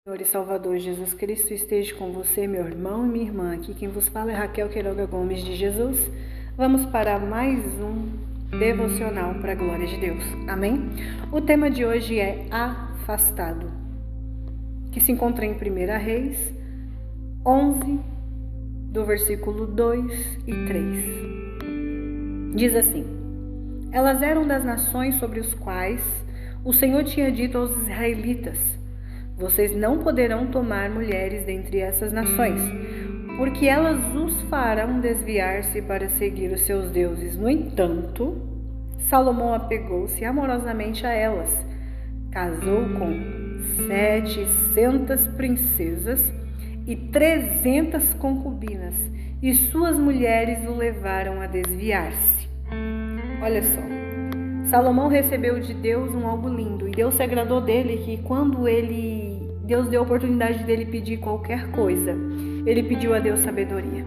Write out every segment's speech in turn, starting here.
Senhor e Salvador Jesus Cristo esteja com você, meu irmão e minha irmã. Aqui quem vos fala é Raquel Queiroga Gomes de Jesus. Vamos para mais um devocional para a glória de Deus. Amém? O tema de hoje é afastado, que se encontra em 1 Reis 11, do versículo 2 e 3. Diz assim: Elas eram das nações sobre os quais o Senhor tinha dito aos israelitas: Vocês não poderão tomar mulheres dentre essas nações, porque elas os farão desviar-se para seguir os seus deuses. No entanto, Salomão apegou-se amorosamente a elas, casou com 700 princesas e 300 concubinas, e suas mulheres o levaram a desviar-se. Olha só, Salomão recebeu de Deus algo lindo, e Deus se agradou dele que quando Deus deu a oportunidade dele pedir qualquer coisa, ele pediu a Deus sabedoria.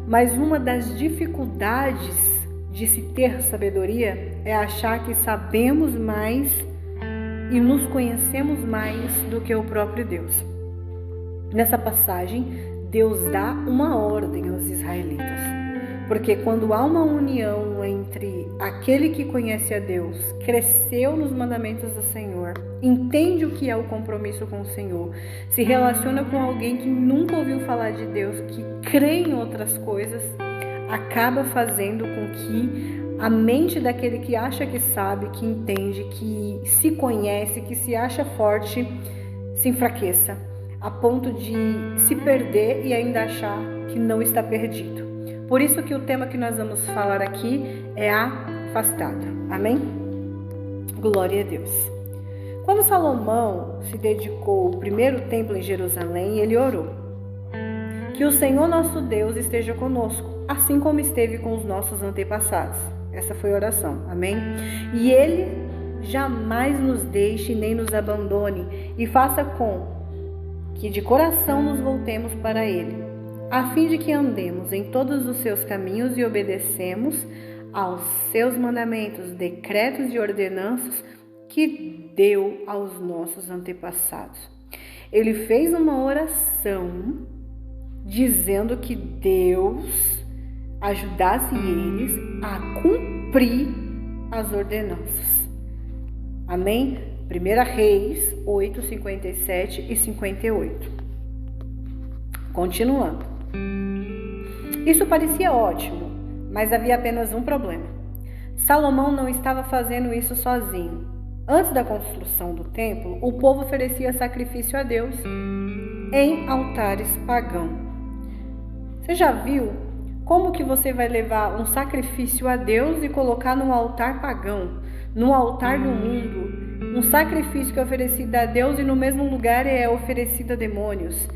Mas uma das dificuldades de se ter sabedoria é achar que sabemos mais e nos conhecemos mais do que o próprio Deus. Nessa passagem, Deus dá uma ordem aos israelitas, porque quando há uma união entre aquele que conhece a Deus, cresceu nos mandamentos do Senhor, entende o que é o compromisso com o Senhor, se relaciona com alguém que nunca ouviu falar de Deus, que crê em outras coisas, acaba fazendo com que a mente daquele que acha que sabe, que entende, que se conhece, que se acha forte, se enfraqueça, a ponto de se perder e ainda achar que não está perdido. Por isso que o tema que nós vamos falar aqui é afastado. Amém? Glória a Deus. Quando Salomão se dedicou ao primeiro templo em Jerusalém, ele orou: Que o Senhor nosso Deus esteja conosco, assim como esteve com os nossos antepassados. Essa foi a oração. Amém? E ele jamais nos deixe nem nos abandone, e faça com que de coração nos voltemos para ele, a fim de que andemos em todos os seus caminhos e obedecemos aos seus mandamentos, decretos e ordenanças que deu aos nossos antepassados. Ele fez uma oração dizendo que Deus ajudasse eles a cumprir as ordenanças. Amém? 1 Reis 8, 57 e 58. Continuando. Isso parecia ótimo, mas havia apenas um problema. Salomão não estava fazendo isso sozinho. Antes da construção do templo, o povo oferecia sacrifício a Deus em altares pagãos. Você já viu como que você vai levar um sacrifício a Deus e colocar num altar pagão, num altar do mundo? Um sacrifício que é oferecido a Deus e no mesmo lugar é oferecido a demônios.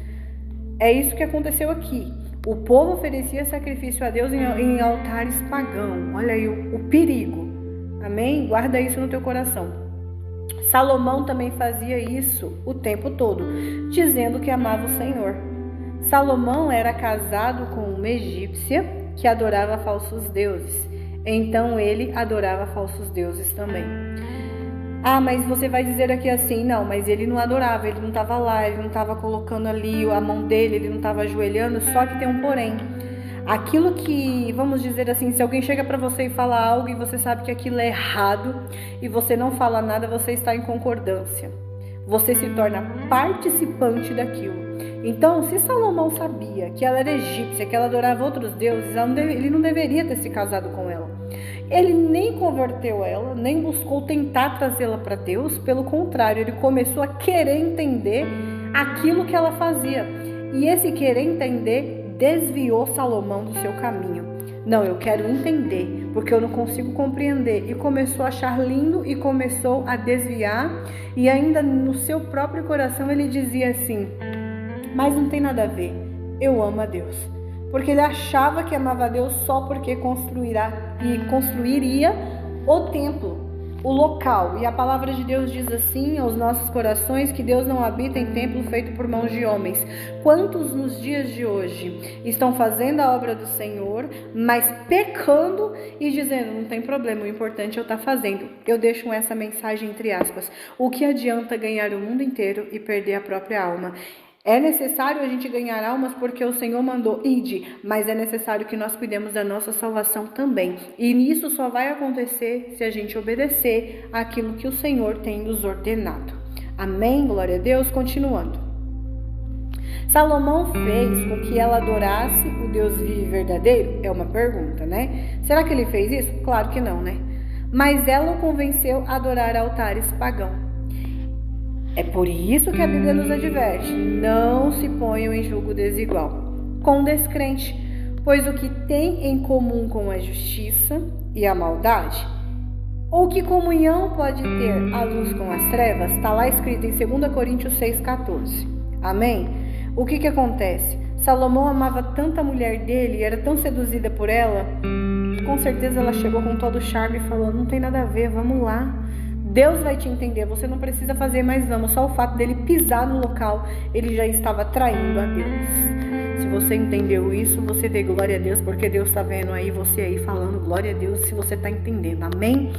É isso que aconteceu aqui. O povo oferecia sacrifício a Deus em altares pagãos. Olha aí o perigo. Amém? Guarda isso no teu coração. Salomão também fazia isso o tempo todo, dizendo que amava o Senhor. Salomão era casado com uma egípcia que adorava falsos deuses. Então ele adorava falsos deuses também. Mas você vai dizer aqui assim: não, mas ele não adorava, ele não estava lá, ele não estava colocando ali a mão dele, ele não estava ajoelhando. Só que tem um porém. Aquilo que, vamos dizer assim, se alguém chega para você e fala algo e você sabe que aquilo é errado e você não fala nada, você está em concordância. Você se torna participante daquilo. Então, se Salomão sabia que ela era egípcia, que ela adorava outros deuses, ele não deveria ter se casado com ela. Ele nem converteu ela, nem buscou tentar trazê-la para Deus. Pelo contrário, ele começou a querer entender aquilo que ela fazia. E esse querer entender desviou Salomão do seu caminho. Não, eu quero entender, porque eu não consigo compreender. E começou a achar lindo e começou a desviar. E ainda no seu próprio coração ele dizia assim: mas não tem nada a ver, eu amo a Deus. Porque ele achava que amava a Deus só porque construiria o templo. o local. E a palavra de Deus diz assim aos nossos corações, que Deus não habita em templo feito por mãos de homens. Quantos nos dias de hoje estão fazendo a obra do Senhor, mas pecando e dizendo, não tem problema, o importante é eu estar fazendo. Eu deixo essa mensagem entre aspas. O que adianta ganhar o mundo inteiro e perder a própria alma? É necessário a gente ganhar almas porque o Senhor mandou ide, mas é necessário que nós cuidemos da nossa salvação também. E isso só vai acontecer se a gente obedecer àquilo que o Senhor tem nos ordenado. Amém? Glória a Deus. Continuando. Salomão fez com que ela adorasse o Deus vivo e verdadeiro? É uma pergunta, né? Será que ele fez isso? Claro que não, né? Mas ela o convenceu a adorar altares pagãos. É por isso que a Bíblia nos adverte, não se ponham em julgo desigual com o descrente, pois o que tem em comum com a justiça e a maldade, ou que comunhão pode ter a luz com as trevas, está lá escrito em 2 Coríntios 6,14. Amém? O que acontece? Salomão amava tanto a mulher dele e era tão seduzida por ela, que com certeza ela chegou com todo o charme e falou, não tem nada a ver, vamos lá. Deus vai te entender, você não precisa fazer mais vamos. Só o fato dele pisar no local, ele já estava traindo a Deus. Se você entendeu isso, você dê glória a Deus, porque Deus está vendo aí, você aí falando glória a Deus, se você está entendendo, amém?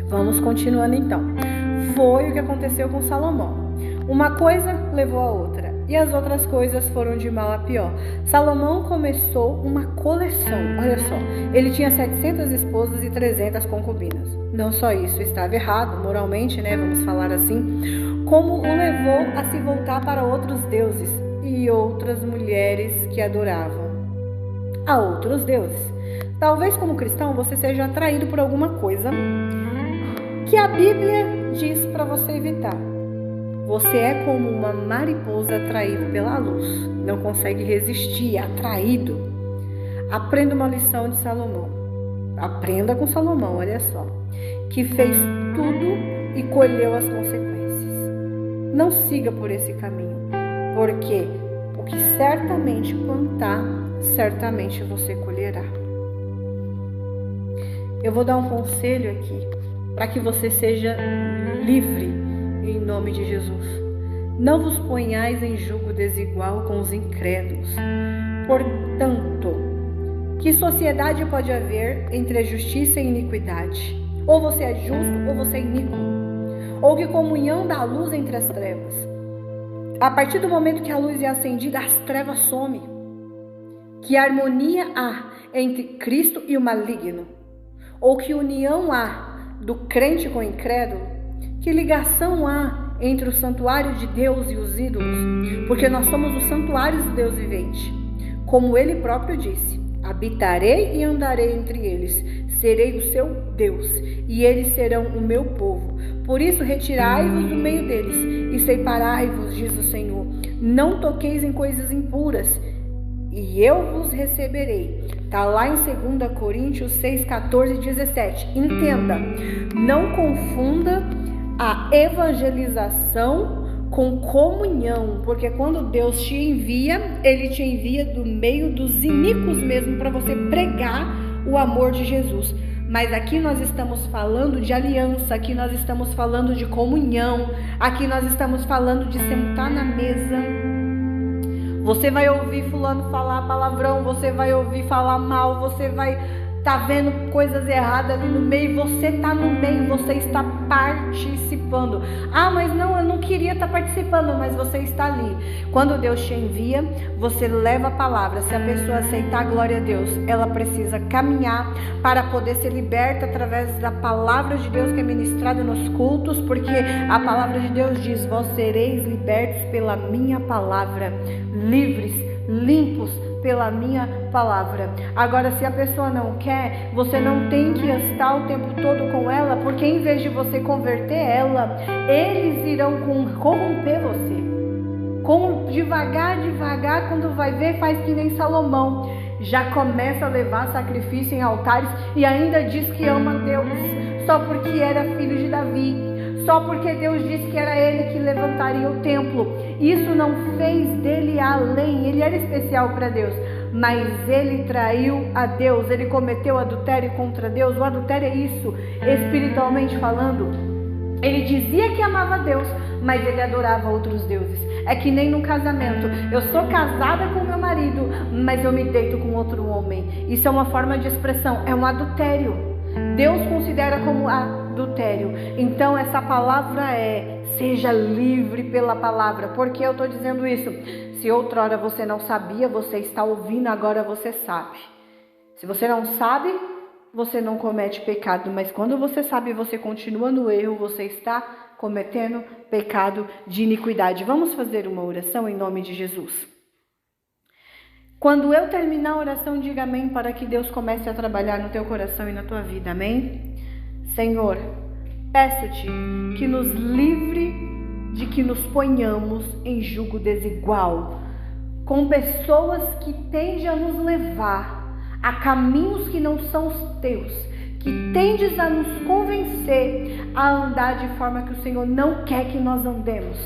Vamos continuando então. Foi o que aconteceu com Salomão. Uma coisa levou a outra, e as outras coisas foram de mal a pior. Salomão começou uma coleção, olha só, ele tinha 700 esposas e 300 concubinas. Não só isso, estava errado, moralmente, né, vamos falar assim, como o levou a se voltar para outros deuses e outras mulheres que adoravam a outros deuses. Talvez como cristão você seja atraído por alguma coisa que a Bíblia diz para você evitar. Você é como uma mariposa atraída pela luz, não consegue resistir, é atraído. Aprenda uma lição de Salomão. Aprenda com Salomão, olha só, que fez tudo e colheu as consequências. Não siga por esse caminho, porque o que certamente plantar, certamente você colherá. Eu vou dar um conselho aqui, para que você seja livre, em nome de Jesus. Não vos ponhais em julgo desigual com os incrédulos. Portanto, que sociedade pode haver entre a justiça e a iniquidade? Ou você é justo ou você é iníquo. Ou que comunhão dá a luz entre as trevas? A partir do momento que a luz é acendida, as trevas somem. Que harmonia há entre Cristo e o maligno? Ou que união há do crente com o incrédulo? Que ligação há entre o santuário de Deus e os ídolos? Porque nós somos os santuários do Deus vivente. Como ele próprio disse, habitarei e andarei entre eles, serei o seu Deus, e eles serão o meu povo. Por isso retirai-vos do meio deles e separai-vos, diz o Senhor. Não toqueis em coisas impuras, e eu vos receberei. Está lá em 2 Coríntios 6, 14 e 17. Entenda, não confunda a evangelização com comunhão, porque quando Deus te envia, Ele te envia do meio dos iníquos mesmo, para você pregar o amor de Jesus. Mas aqui nós estamos falando de aliança, aqui nós estamos falando de comunhão, aqui nós estamos falando de sentar na mesa. Você vai ouvir fulano falar palavrão, você vai ouvir falar mal, você vai tá vendo coisas erradas ali no meio, você tá no meio, você está participando. Ah, mas não, eu não queria estar participando, mas você está ali. Quando Deus te envia, você leva a palavra. Se a pessoa aceitar, glória a Deus, ela precisa caminhar para poder ser liberta através da palavra de Deus que é ministrada nos cultos, porque a palavra de Deus diz, vós sereis libertos pela minha palavra, livres, limpos, pela minha palavra. Agora, se a pessoa não quer, você não tem que estar o tempo todo com ela, porque em vez de você converter ela, eles irão corromper você. Devagar, quando vai ver, faz que nem Salomão. Já começa a levar sacrifício em altares e ainda diz que ama Deus, só porque era filho de Davi. Só porque Deus disse que era ele que levantaria o templo. Isso não fez dele além. Ele era especial para Deus, mas ele traiu a Deus, ele cometeu adultério contra Deus. O adultério é isso, espiritualmente falando. Ele dizia que amava Deus, mas ele adorava outros deuses. É que nem no casamento. Eu sou casada com meu marido, mas eu me deito com outro homem. Isso é uma forma de expressão, é um adultério. Deus considera como adultério. Então essa palavra seja livre pela palavra. Por que eu estou dizendo isso? Se outrora você não sabia, você está ouvindo, agora você sabe. Se você não sabe, você não comete pecado, mas quando você sabe e você continua no erro, você está cometendo pecado de iniquidade. Vamos fazer uma oração em nome de Jesus. Quando eu terminar a oração, diga amém, para que Deus comece a trabalhar no teu coração e na tua vida, amém? Senhor, peço-te que nos livre de que nos ponhamos em jugo desigual, com pessoas que tendem a nos levar a caminhos que não são os teus, que tendes a nos convencer a andar de forma que o Senhor não quer que nós andemos.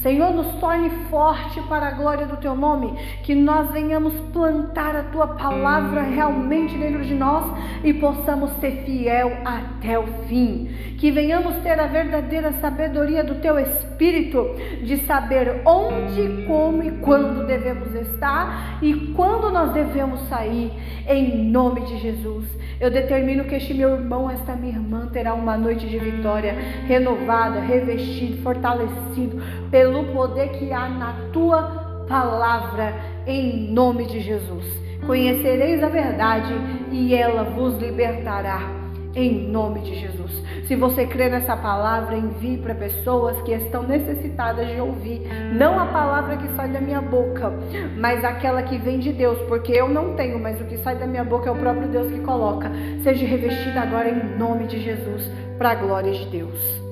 Senhor, nos torne forte para a glória do Teu nome, que nós venhamos plantar a Tua palavra realmente dentro de nós e possamos ser fiel até o fim. Que venhamos ter a verdadeira sabedoria do Teu Espírito, de saber onde, como e quando devemos estar e quando nós devemos sair, em nome de Jesus. Eu determino que este meu irmão, esta minha irmã, terá uma noite de vitória, renovada, revestido, fortalecido pelo poder que há na Tua palavra, em nome de Jesus. Conhecereis a verdade e ela vos libertará, em nome de Jesus. Se você crê nessa palavra, envie para pessoas que estão necessitadas de ouvir, não a palavra que sai da minha boca, mas aquela que vem de Deus, porque eu não tenho, mas o que sai da minha boca é o próprio Deus que coloca. Seja revestida agora em nome de Jesus, para a glória de Deus.